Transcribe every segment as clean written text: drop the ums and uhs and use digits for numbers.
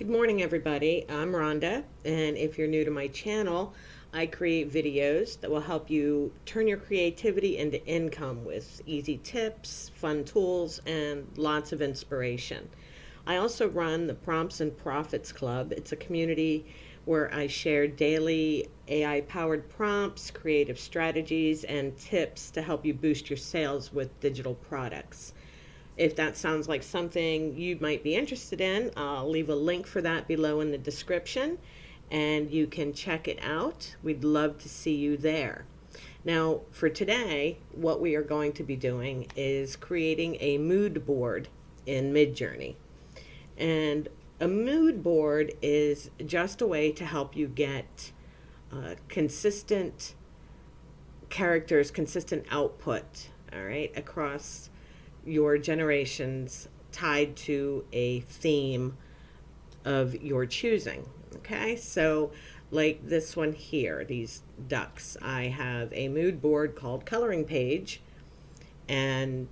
Good morning, everybody. I'm Rhonda, and if you're new to my channel, I create videos that will help you turn your creativity into income with easy tips, fun tools, and lots of inspiration. I also run the Prompts and Profits Club. It's a community where I share daily AI-powered prompts, creative strategies, and tips to help you boost your sales with digital products. If that sounds like something you might be interested in, I'll leave a link for that below in the description and you can check it out. We'd love to see you there. Now, for today, what we are going to be doing is creating a mood board in MidJourney. And a mood board is just a way to help you get consistent characters, consistent output, all right, across your generations tied to a theme of your choosing. Okay, so like this one here, these ducks, I have a mood board called Coloring Page, and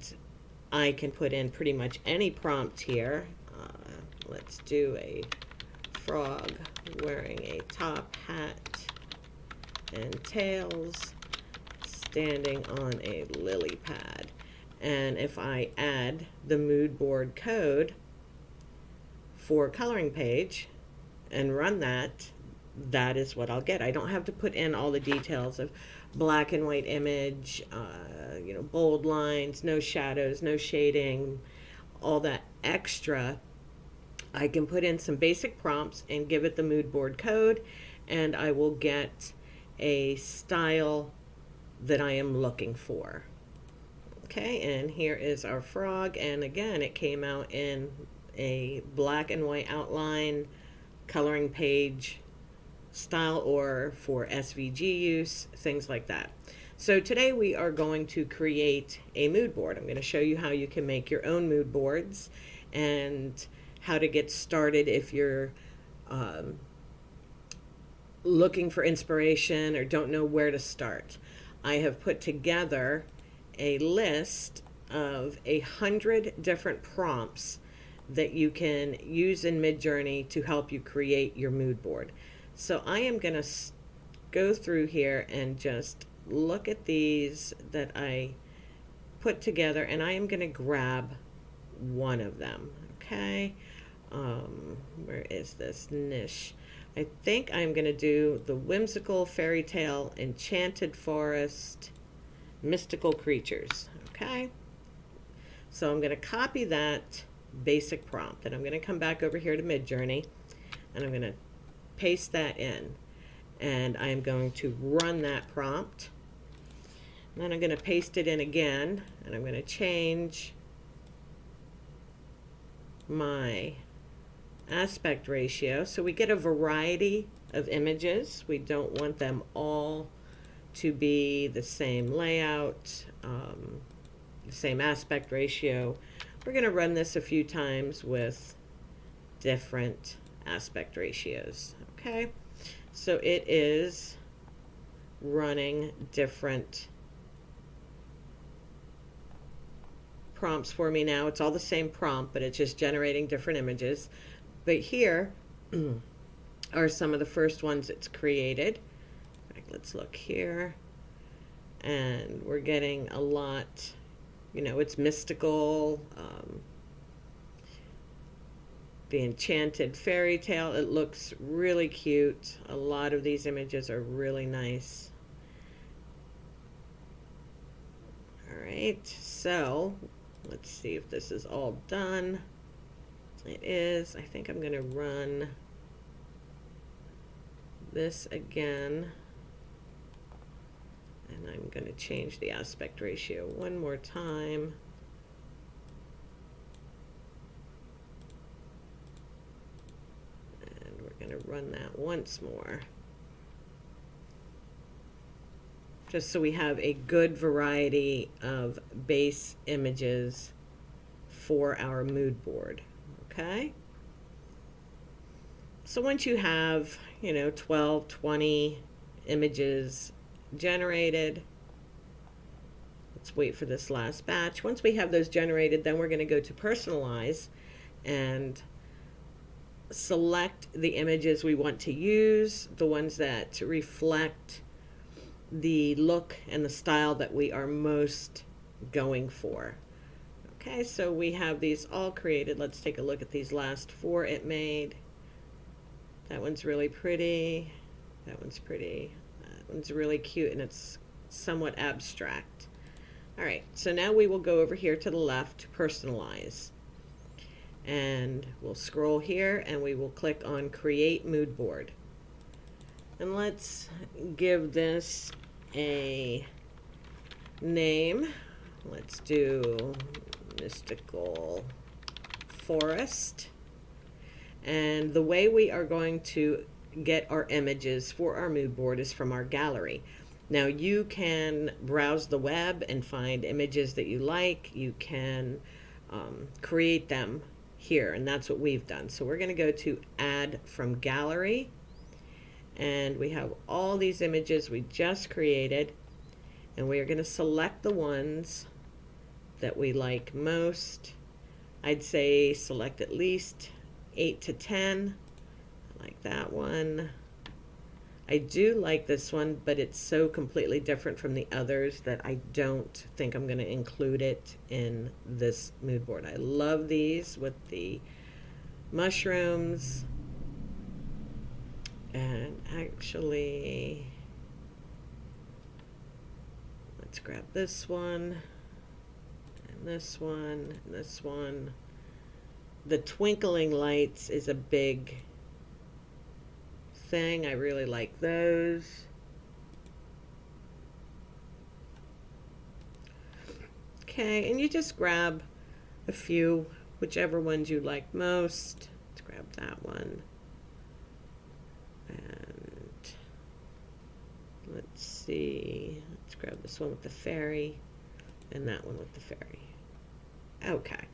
I can put in pretty much any prompt here. Let's do a frog wearing a top hat and tails standing on a lily pad. And if I add the mood board code for Coloring Page and run that, that is what I'll get. I don't have to put in all the details of black and white image, bold lines, no shadows, no shading, all that extra. I can put in some basic prompts and give it the mood board code, and I will get a style that I am looking for. Okay, and here is our frog, and again, it came out in a black and white outline, Coloring Page style, or for SVG use, things like that. So today we are going to create a mood board. I'm going to show you how you can make your own mood boards and how to get started if you're looking for inspiration or don't know where to start. I have put together a list of 100 different prompts that you can use in MidJourney to help you create your mood board. So I am going to go through here and just look at these that I put together, and I am going to grab one of them. Okay, where is this niche? I think I'm going to do the whimsical fairy tale enchanted forest mystical creatures. Okay, so I'm going to copy that basic prompt, and I'm going to come back over here to MidJourney, and I'm going to paste that in, and I am going to run that prompt, and then I'm going to paste it in again, and I'm going to change my aspect ratio so we get a variety of images. We don't want them all to be the same layout, the same aspect ratio. We're going to run this a few times with different aspect ratios. Okay, so it is running different prompts for me now. It's all the same prompt, but it's just generating different images. But here are some of the first ones it's created. Let's look here, and we're getting a lot, it's mystical, the enchanted fairy tale. It looks really cute. A lot of these images are really nice. All right, so let's see if this is all done. It is. I think I'm going to run this again. And I'm going to change the aspect ratio one more time. And we're going to run that once more. Just so we have a good variety of base images for our mood board. Okay? So once you have, 12, 20 images generated, let's wait for this last batch. Once we have those generated, then we're going to go to personalize, and select the images we want to use, the ones that reflect the look and the style that we are most going for. Okay, so we have these all created. Let's take a look at these last 4 it made. That one's really pretty. That one's pretty. That one's really cute, and it's somewhat abstract. All right, so now we will go over here to the left to personalize. And we'll scroll here and we will click on Create Mood Board. And let's give this a name. Let's do Mystical Forest. And the way we are going to get our images for our mood board is from our gallery. Now you can browse the web and find images that you like. You can create them here, and that's what we've done. So we're going to go to Add from Gallery, and we have all these images we just created, and we are going to select the ones that we like most. I'd say select at least 8 to 10. I like that one. I do like this one, but it's so completely different from the others that I don't think I'm going to include it in this mood board. I love these with the mushrooms. And actually, let's grab this one, and this one, and this one. The twinkling lights is a big thing. I really like those. Okay, and you just grab a few, whichever ones you like most. Let's grab that one. And let's see, let's grab this one with the fairy and that one with the fairy. Okay,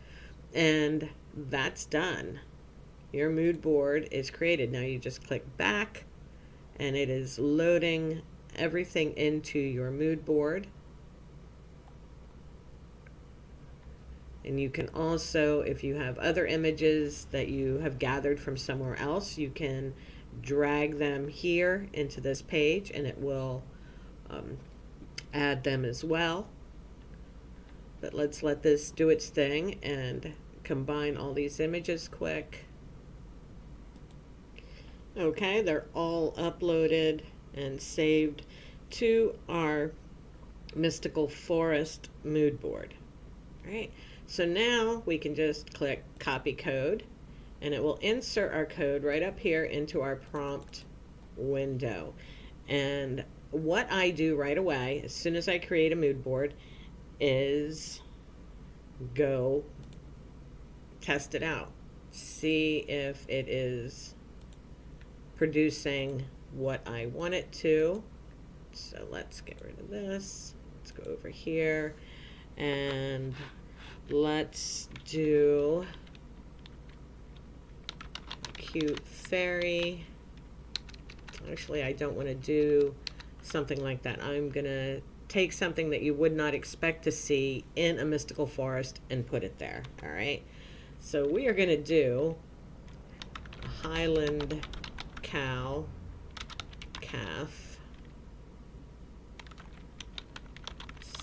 and that's done. Your mood board is created. Now you just click back and it is loading everything into your mood board. And you can also, if you have other images that you have gathered from somewhere else, you can drag them here into this page and it will add them as well. But let's let this do its thing and combine all these images quick. Okay, they're all uploaded and saved to our Mystical Forest mood board. All right, so now we can just click copy code and it will insert our code right up here into our prompt window. And what I do right away, as soon as I create a mood board, is go test it out. See if it is producing what I want it to. So let's get rid of this. Let's go over here and let's do cute fairy. Actually, I don't want to do something like that. I'm gonna take something that you would not expect to see in a mystical forest and put it there. All right, so we are gonna do a Highland cow, calf,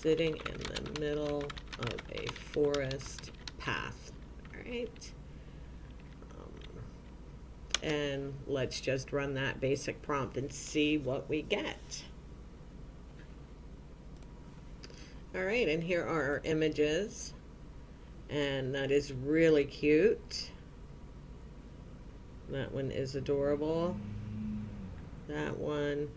sitting in the middle of a forest path. All right, and let's just run that basic prompt and see what we get. All right, and here are our images, and that is really cute. That one is adorable. That one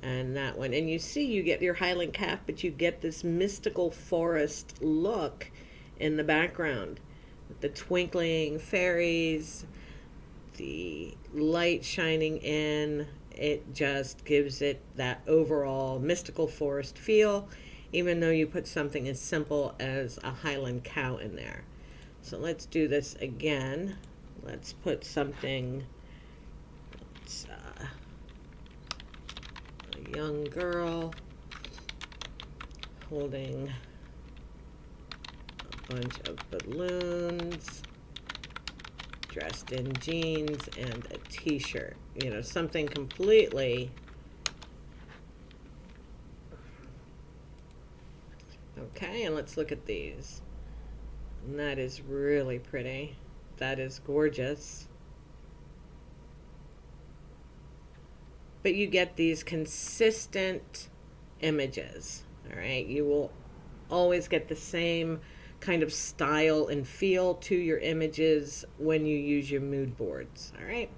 and that one. And you see, you get your Highland calf, but you get this mystical forest look in the background. The twinkling fairies, the light shining in, it just gives it that overall mystical forest feel, even though you put something as simple as a Highland cow in there. So let's do this again. Let's put something, let's, a young girl holding a bunch of balloons. dressed in jeans and a t-shirt. You know, something completely... Okay, and let's look at these. And that is really pretty. That is gorgeous. But you get these consistent images, all right? You will always get the same kind of style and feel to your images when you use your mood boards, all right?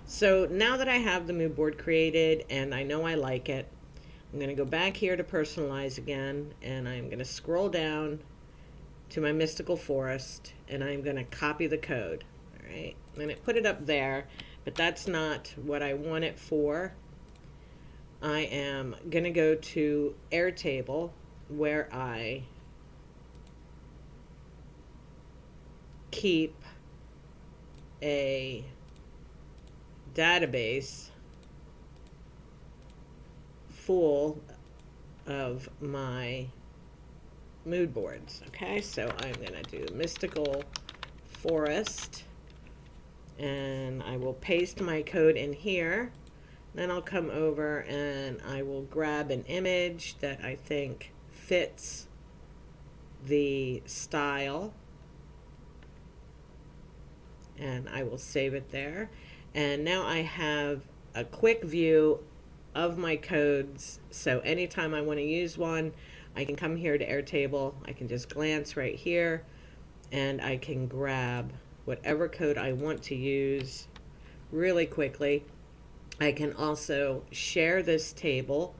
So now that I have the mood board created and I know I like it, I'm going to go back here to personalize again, and I'm going to scroll down to my mystical forest, and I'm going to copy the code. All right, I'm going to put it up there, but that's not what I want it for. I am going to go to Airtable, where I keep a database full of my mood boards. Okay, so I'm gonna do mystical forest, and I will paste my code in here. Then I'll come over and I will grab an image that I think fits the style, and I will save it there. And now I have a quick view of my codes, so anytime I want to use one, I can come here to Airtable, I can just glance right here, and I can grab whatever code I want to use really quickly. I can also share this table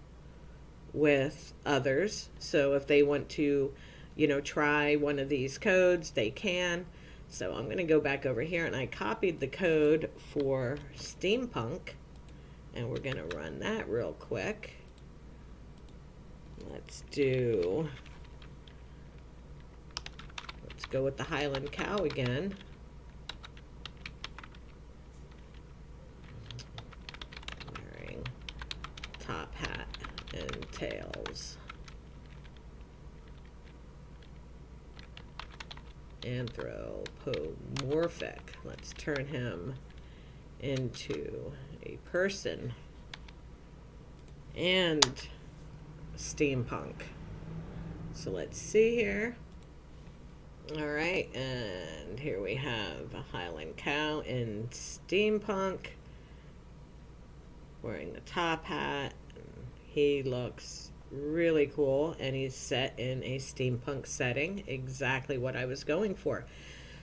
with others, so if they want to, you know, try one of these codes, they can. So I'm going to go back over here, and I copied the code for steampunk, and we're going to run that real quick. Let's go with the Highland cow again. Wearing top hat and tails. Anthropomorphic. Let's turn him into a person. And steampunk. So let's see here. All right, and here we have a Highland cow in steampunk, wearing the top hat. He looks really cool, and he's set in a steampunk setting, exactly what I was going for.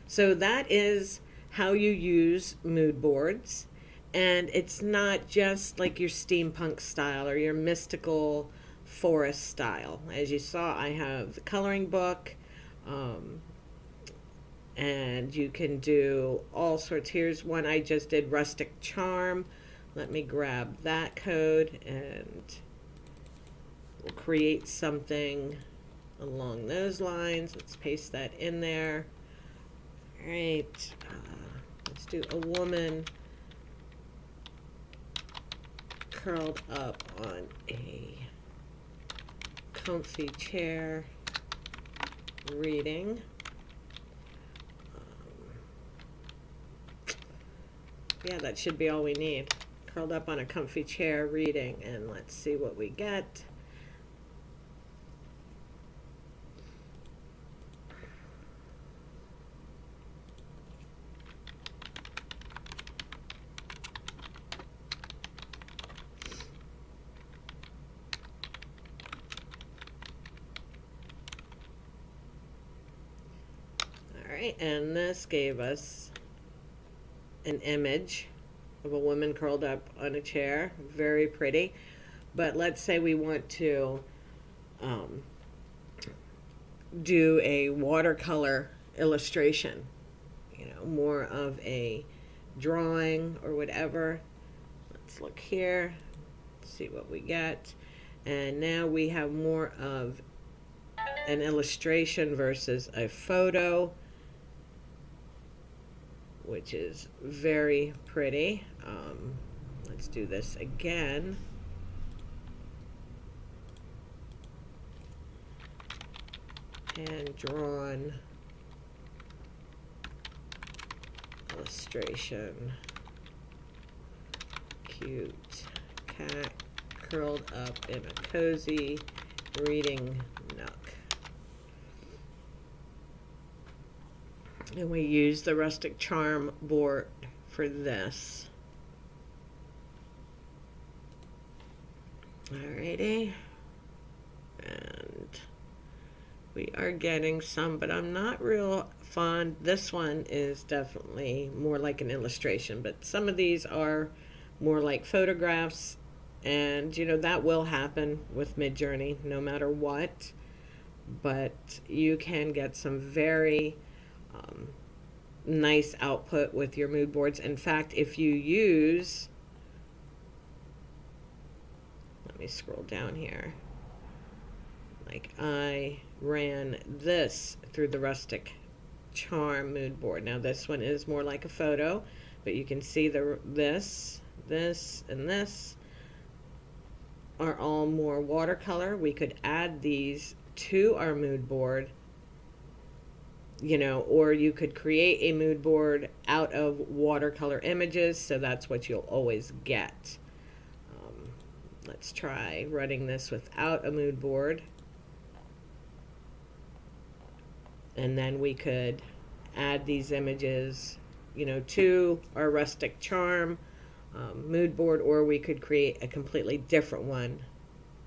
So that is how you use mood boards, and it's not just like your steampunk style or your mystical forest style. As you saw, I have the coloring book, and you can do all sorts. Here's one I just did, rustic charm. Let me grab that code and we'll create something along those lines. Let's paste that in there. All right, let's do a woman curled up on a comfy chair reading. Yeah, that should be all we need. Curled up on a comfy chair reading, and let's see what we get. All right, and this gave us an image of a woman curled up on a chair, very pretty. But let's say we want to do a watercolor illustration, you know, more of a drawing or whatever. Let's look here, see what we get. And now we have more of an illustration versus a photo, which is very pretty. Let's do this again. Hand drawn illustration. Cute cat curled up in a cozy reading nook. And we use the rustic charm board for this. Alrighty. And we are getting some, but I'm not real fond. This one is definitely more like an illustration, but some of these are more like photographs. And you know, that will happen with MidJourney no matter what. But you can get some very nice output with your mood boards. In fact, if you use, let me scroll down here, like I ran this through the rustic charm mood board. Now this one is more like a photo, but you can see this, and this are all more watercolor. We could add these to our mood board, you know, or you could create a mood board out of watercolor images, so that's what you'll always get. Let's try running this without a mood board, and then we could add these images, you know, to our rustic charm mood board, or we could create a completely different one,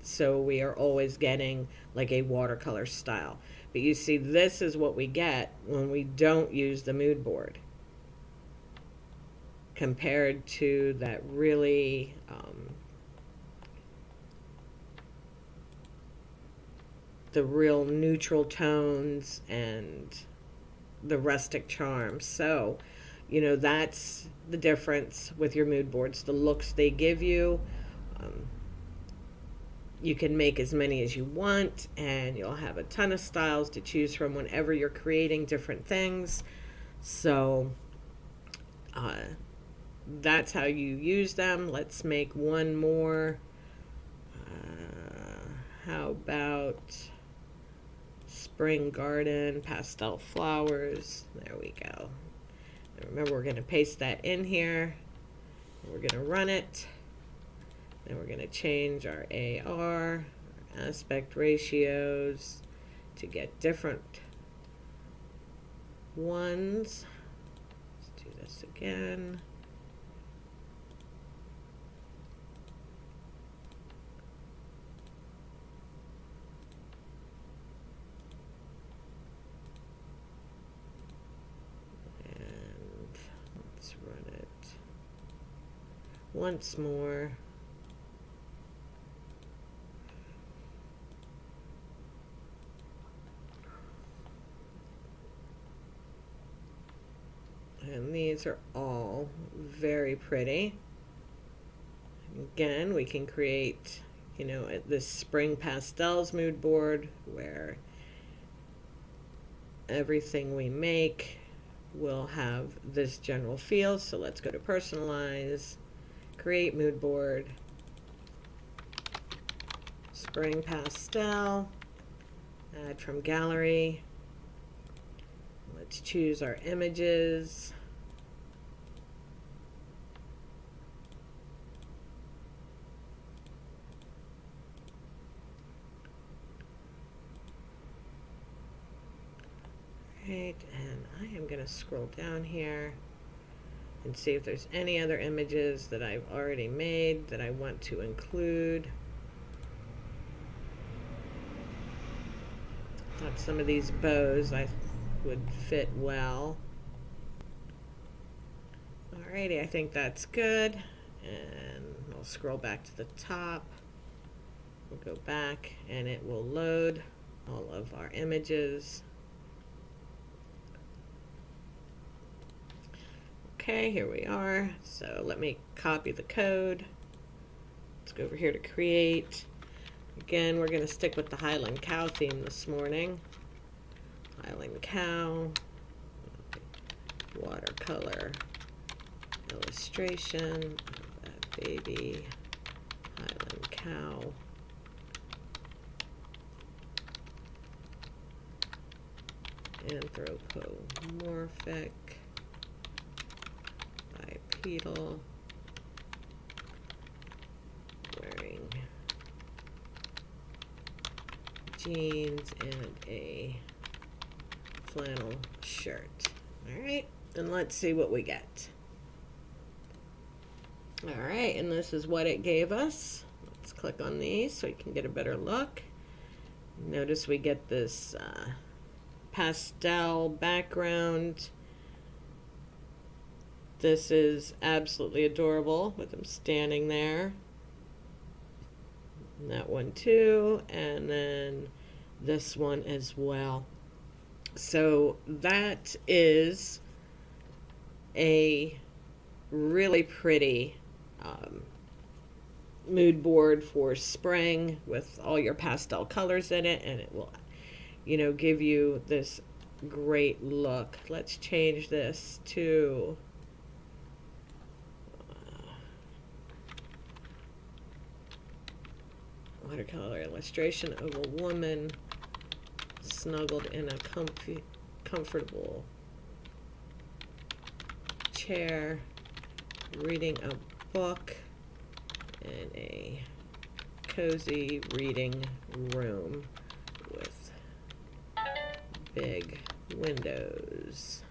so we are always getting like a watercolor style. But you see, this is what we get when we don't use the mood board, compared to that really the real neutral tones and the rustic charm. So, you know, that's the difference with your mood boards, the looks they give you. You can make as many as you want, and you'll have a ton of styles to choose from whenever you're creating different things. So that's how you use them. Let's make one more. How about spring garden, pastel flowers? There we go. And remember, we're going to paste that in here. We're going to run it. Then we're going to change our AR, aspect ratios, to get different ones. Let's do this again. And let's run it once more. And these are all very pretty. Again, we can create, you know, this spring pastels mood board where everything we make will have this general feel. So let's go to personalize, create mood board, spring pastel, add from gallery. Let's choose our images. Right, and I am going to scroll down here and see if there's any other images that I've already made that I want to include. Thought some of these bows I would fit well. Alrighty, I think that's good. And I'll scroll back to the top. We'll go back and it will load all of our images. Okay, here we are. So let me copy the code. Let's go over here to create. Again, we're going to stick with the Highland Cow theme this morning. Highland Cow, watercolor illustration of that baby Highland Cow. Anthropomorphic bipedal, wearing jeans and a flannel shirt. All right, and let's see what we get. All right, and this is what it gave us. Let's click on these so you can get a better look. Notice we get this pastel background. This is absolutely adorable with them standing there. And that one too, and then this one as well. So that is a really pretty mood board for spring with all your pastel colors in it, and it will, you know, give you this great look. Let's change this to watercolor illustration of a woman snuggled in a comfortable chair, reading a book in a cozy reading room with big windows.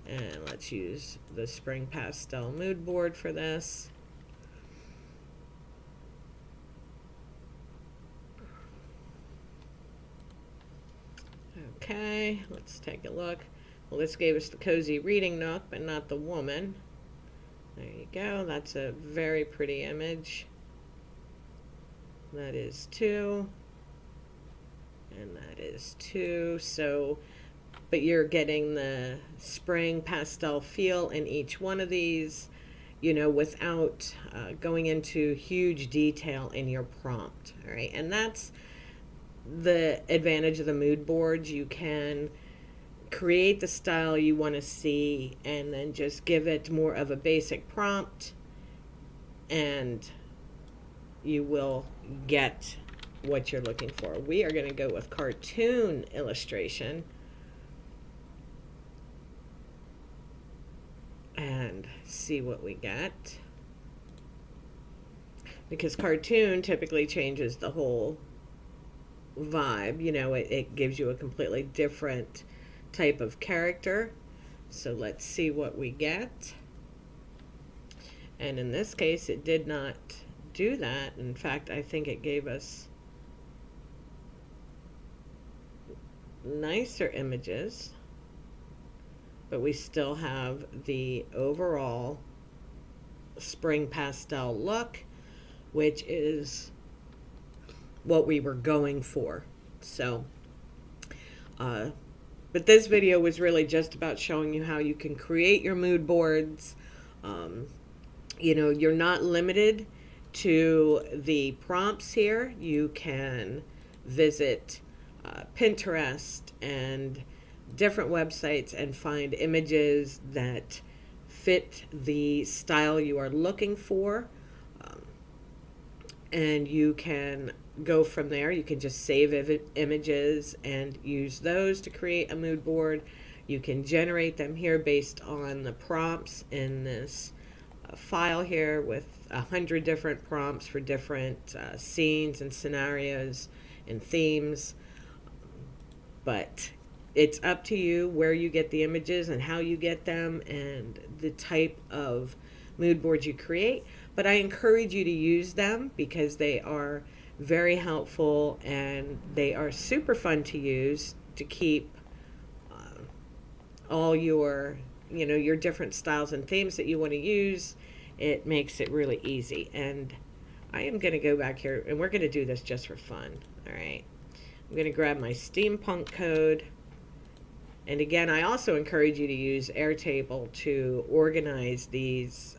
And let's use the spring pastel mood board for this. Okay, let's take a look. Well, this gave us the cozy reading nook, but not the woman. There you go. That's a very pretty image. That is 2. And that is 2. So, but you're getting the spring pastel feel in each one of these, you know, without going into huge detail in your prompt. All right, and that's the advantage of the mood boards. You can create the style you want to see and then just give it more of a basic prompt, and you will get what you're looking for. We are going to go with cartoon illustration and see what we get, because cartoon typically changes the whole vibe. You know, it gives you a completely different type of character. So let's see what we get. And in this case, it did not do that. In fact, I think it gave us nicer images, but we still have the overall spring pastel look, which is what we were going for. So but this video was really just about showing you how you can create your mood boards. You know, you're not limited to the prompts here. You can visit Pinterest and different websites and find images that fit the style you are looking for. And you can go from there. You can just save images and use those to create a mood board. You can generate them here based on the prompts in this file here, with 100 different prompts for different scenes and scenarios and themes. But it's up to you where you get the images and how you get them and the type of mood boards you create. But I encourage you to use them because they are very helpful and they are super fun to use to keep all your, you know, your different styles and themes that you want to use. It makes it really easy. And I am going to go back here and we're going to do this just for fun. All right. I'm going to grab my steampunk code. And again, I also encourage you to use Airtable to organize these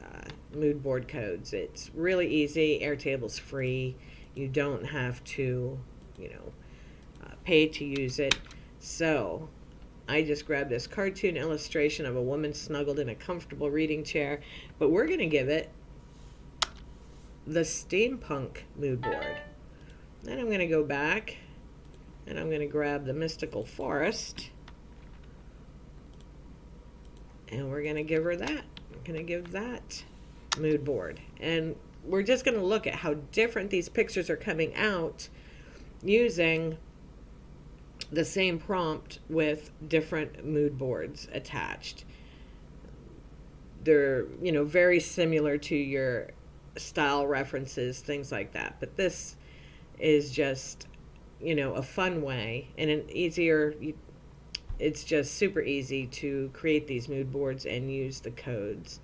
mood board codes. It's really easy. Airtable's free. You don't have to, you know, pay to use it. So I just grabbed this cartoon illustration of a woman snuggled in a comfortable reading chair, but we're going to give it the steampunk mood board. Then I'm going to go back and I'm going to grab the mystical forest. And we're going to give her that. We're going to give that mood board. And we're just going to look at how different these pictures are coming out using the same prompt with different mood boards attached. They're, very similar to your style references, things like that. But this is just, a fun way and an easier, it's just super easy to create these mood boards and use the codes.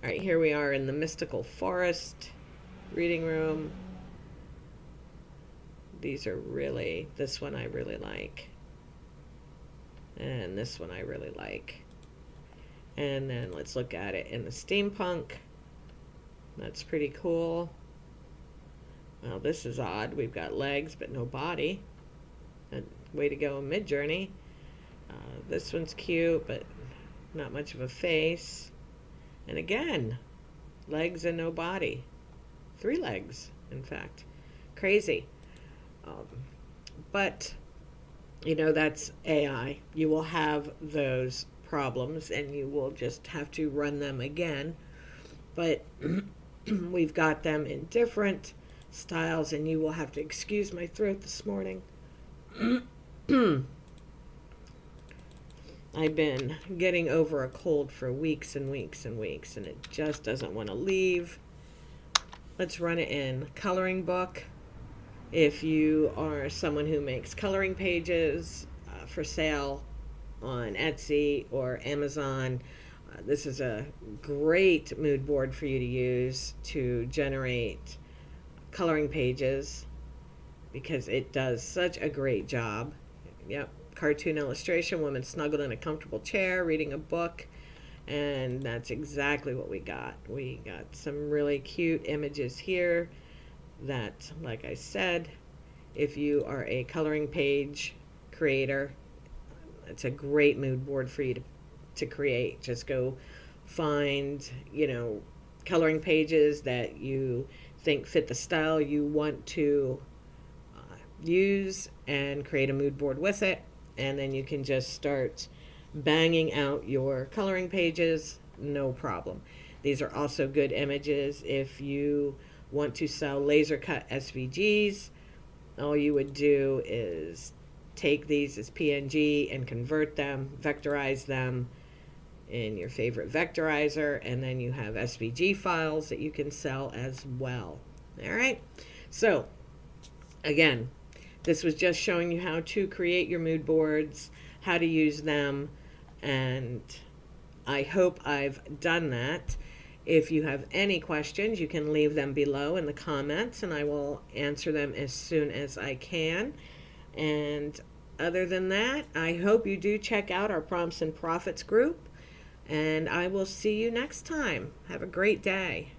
All right, here we are in the Mystical Forest reading room. These are really, this one I really like. And this one I really like. And then let's look at it in the steampunk. That's pretty cool. Well, this is odd. We've got legs but no body. Way to go, MidJourney. This one's cute, but not much of a face. And again, legs and no body. 3 legs, in fact. Crazy. But, that's AI. You will have those problems and you will just have to run them again. But we've got them in different styles, and you will have to excuse my throat this morning. I've been getting over a cold for weeks and weeks and weeks, and it just doesn't want to leave. Let's run it in. Coloring book. If you are someone who makes coloring pages for sale on Etsy or Amazon, this is a great mood board for you to use to generate coloring pages, because it does such a great job. Yep, cartoon illustration, woman snuggled in a comfortable chair reading a book, and that's exactly what we got. We got some really cute images here that, like I said, if you are a coloring page creator, it's a great mood board for you to create. Just go find, coloring pages that you think fit the style you want to use and create a mood board with it. And then you can just start banging out your coloring pages, no problem. These are also good images if you want to sell laser cut SVGs. All you would do is take these as PNG and convert them, vectorize them in your favorite vectorizer, and then you have SVG files that you can sell as well. All right, so again, this was just showing you how to create your mood boards, how to use them, and I hope I've done that. If you have any questions, you can leave them below in the comments, and I will answer them as soon as I can. And other than that, I hope you do check out our Prompts and Profits group, and I will see you next time. Have a great day.